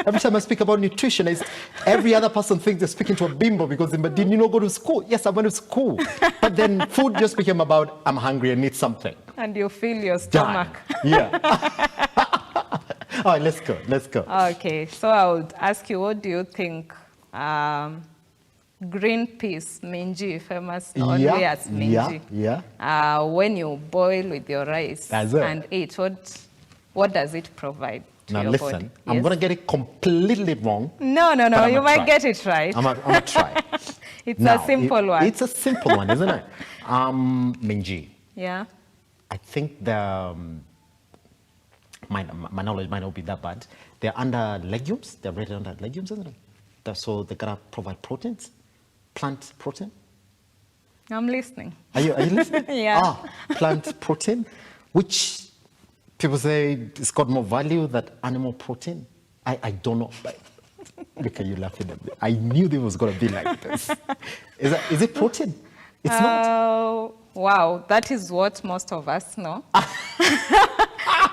Every time I speak about nutrition, every other person thinks they're speaking to a bimbo because didn't you not go to school? Yes, I went to school. But then food just became about, I'm hungry and need something. And you fill your stomach. Yeah. All right, let's go. Okay, so I would ask you, what do you think green peas, minji, famous only as minji, when you boil with your rice and eat, what does it provide to your body? Now listen, I'm going to get it completely wrong. No, you might get it right. I'm going to try. It's a simple one. It's a simple one, isn't it? Minji. Yeah. I think my knowledge might not be that bad. They're under legumes. They're rated under legumes, isn't it? So they're going to provide proteins, plant protein. I'm listening. Are you listening? Yeah. Plant protein, which people say it's got more value than animal protein. I don't know. But look at you laughing at me. I knew it was going to be like this. Is it protein? It's not. Wow, that is what most of us know.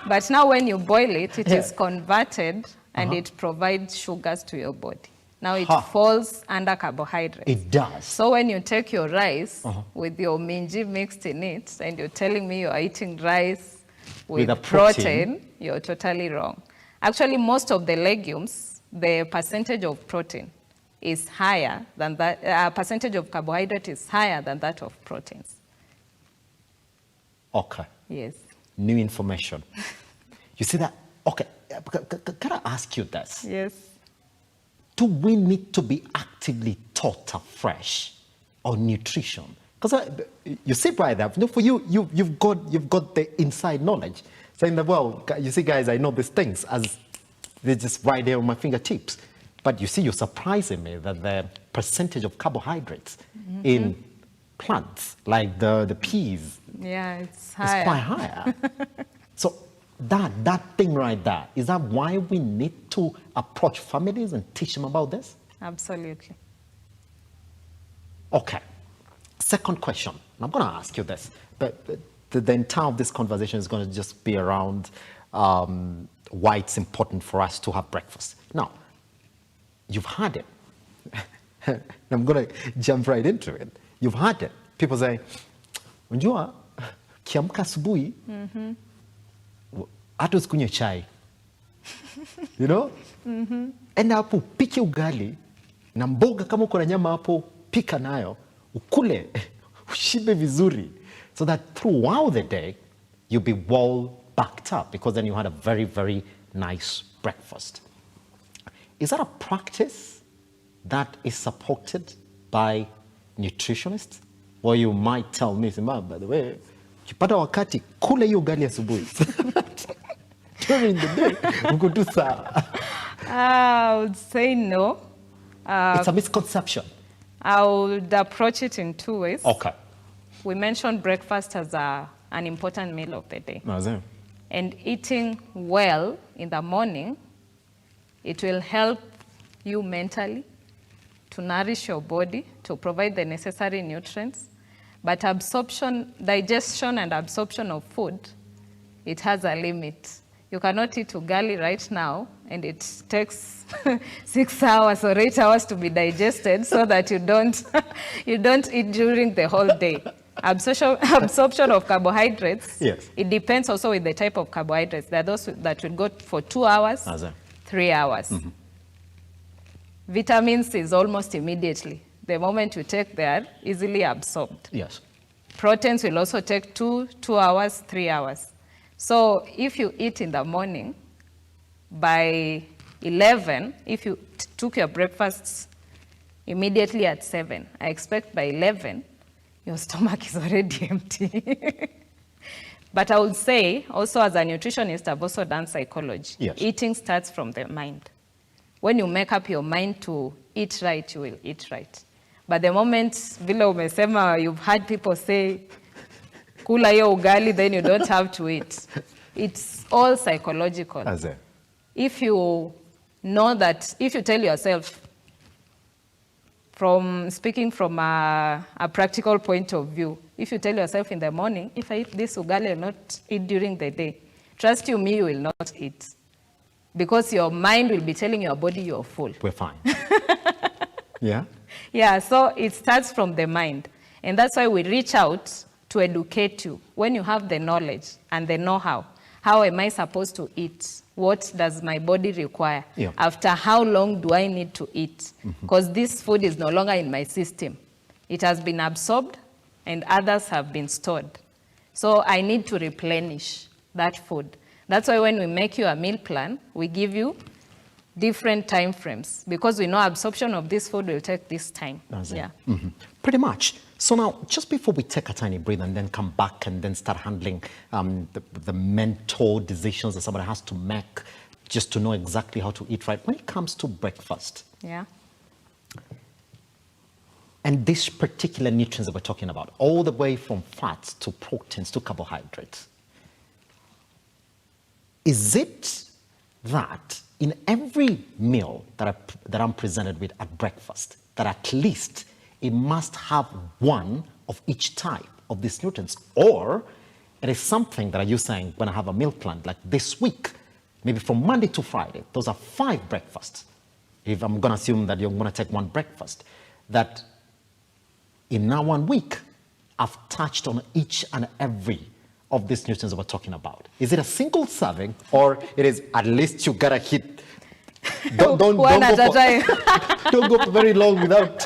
But now when you boil it, it is converted and it provides sugars to your body. Now it falls under carbohydrates. It does. So when you take your rice with your minji mixed in it, and you're telling me you're eating rice with protein, you're totally wrong. Actually, most of the legumes, the percentage of protein is higher than that, percentage of carbohydrate is higher than that of proteins. Okay. Yes. New information. You see that? Okay. Can I ask you this? Yes. Do we need to be actively taught afresh on nutrition? Because you see right there, for you've got the inside knowledge, saying that, well, you see, guys, I know these things as they're just right there on my fingertips. But you see, you're surprising me that the percentage of carbohydrates in plants, like the peas, it's quite higher. So that thing right there, is that why we need to approach families and teach them about this? Absolutely. Okay. Second question. I'm going to ask you this, but the entire of this conversation is going to just be around why it's important for us to have breakfast. Now, you've had it. I'm going to jump right into it. You've had it. People say, unjua, kiamka asubuhi, hata usikunywe chai. You know? Enda hapo upike ugali na mboga kama uko na nyama hapo, pika nayo, ukule, ushibe vizuri, so that throughout the day you'll be well backed up, because then you had a very, very nice breakfast. Is that a practice that is supported by nutritionists? Or you might tell me, by the way, ukipata wakati kula hiyo ugali asubuhi. During the day, we could do that. I would say no. It's a misconception. I would approach it in two ways. Okay. We mentioned breakfast as an important meal of the day. And eating well in the morning, it will help you mentally to nourish your body, to provide the necessary nutrients. But digestion and absorption of food, it has a limit. You cannot eat ugali right now, and it takes 6 hours or 8 hours to be digested, so that you don't eat during the whole day. Absorption of carbohydrates, it depends also with the type of carbohydrates. There are those that will go for 2 hours, 3 hours. Vitamins is almost immediately. The moment you take, they are easily absorbed. Yes. Proteins will also take 2 hours, 3 hours. So if you eat in the morning, by 11, if you took your breakfast immediately at 7, I expect by 11, your stomach is already empty. But I would say, also as a nutritionist, I've also done psychology. Yes. Eating starts from the mind. When you make up your mind to eat right, you will eat right. But the moment, vile umesema, you've had people say, kula yo ugali, then you don't have to eat. It's all psychological. If you know that, if you tell yourself, speaking from a practical point of view, if you tell yourself in the morning, if I eat this ugali, I will not eat during the day, trust you me, you will not eat. because your mind will be telling your body you're full. We're fine. Yeah? Yeah, so it starts from the mind. And that's why we reach out to educate you. When you have the knowledge and the know-how, how am I supposed to eat? What does my body require? Yeah. After how long do I need to eat? Because this food is no longer in my system. It has been absorbed and others have been stored. So I need to replenish that food. That's why when we make you a meal plan, we give you different time frames because we know absorption of this food will take this time. Yeah. Pretty much. So now, just before we take a tiny break and then come back and then start handling the mental decisions that somebody has to make just to know exactly how to eat right, when it comes to breakfast, Yeah. and these particular nutrients that we're talking about, all the way from fats to proteins to carbohydrates, is it that in every meal that I'm presented with at breakfast, that at least it must have one of each type of these nutrients? Or it is something that, are you saying, when I have a meal plan, like this week, maybe from Monday to Friday, those are 5 breakfasts. If I'm going to assume that you're going to take one breakfast, that in now 1 week, I've touched on each and every of these nutrients that we're talking about. Is it a single serving, or it is at least you got to hit, don't go very long without